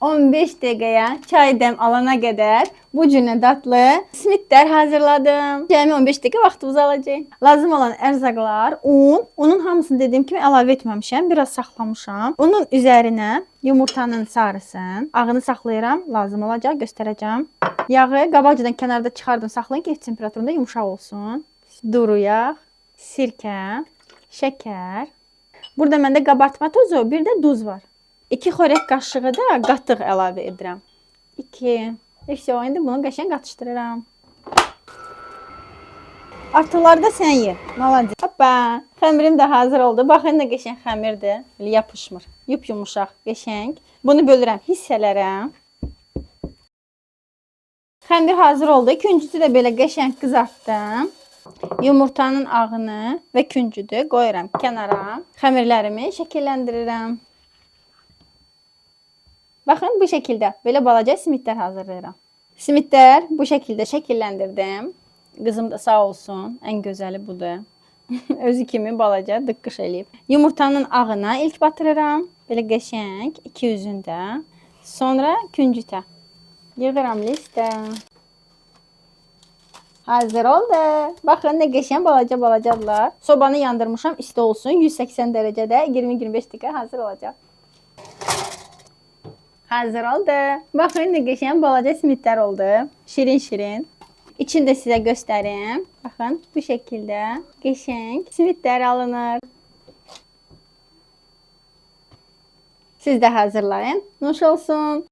15 dəqiqəyə çay dəm alana qədər bu cünə dadlı simitlər hazırladım. Cəmi 15 dəqiqə vaxtımız alacaq. Lazım olan ərzaqlar un. Unun hamısını dediyim kimi əlavə etməmişəm. Biraz saxlamışam. Unun üzərinə yumurtanın sarısını, ağını saxlayıram. Lazım olacaq, göstərəcəm. Yağı qabaqcadan kənarda çıxardım, saxlayın ki, temperaturunda yumşaq olsun. Duru yağ, sirkə, şəkər. Burada məndə qabartma tozu, bir də duz var. 2 xörək qaşığı da qatıq əlavə edirəm. 2. İndi bunu qəşəng qatışdırıram. Artıqları da sən ye. Malacaq. Hoppa. Xəmirim də hazır oldu. Baxın nə qəşəng xəmirdir. Belə yapışmır. Yumuşaq, qəşəng. Bunu bölürəm hissələrə. Xəmir hazır oldu. Küncüsü də belə qəşəng qızartdım. Yumurtanın ağını və küncüdü qoyuram kənara. Xəmirlərimi şəkilləndirirəm. Baxın bu şəkildə belə balaca simitlər hazırlayıram. Simitlər bu şəkildə şəkilləndirdim. Qızım da sağ olsun. Ən gözəli budur. Özü kimi balaca dıqqış eləyib. Yumurtanın ağına ilk batırıram. Belə qəşəng 2 üzündə. Sonra küncütə. Yığıram listə. Hazır oldu. Baxın nə qəşəng balacadılar. Sobanı yandırmışam, isti olsun. 180 dərəcədə 20-25 dəqiqə hazır olacaq. Hazır oldu. Baxın nə qəşəng balaca simitlər oldu. Şirin-şirin. İçini də sizə göstərim. Baxın bu şəkildə qəşəng simitlər alınır. Siz də hazırlayın. Nuş olsun.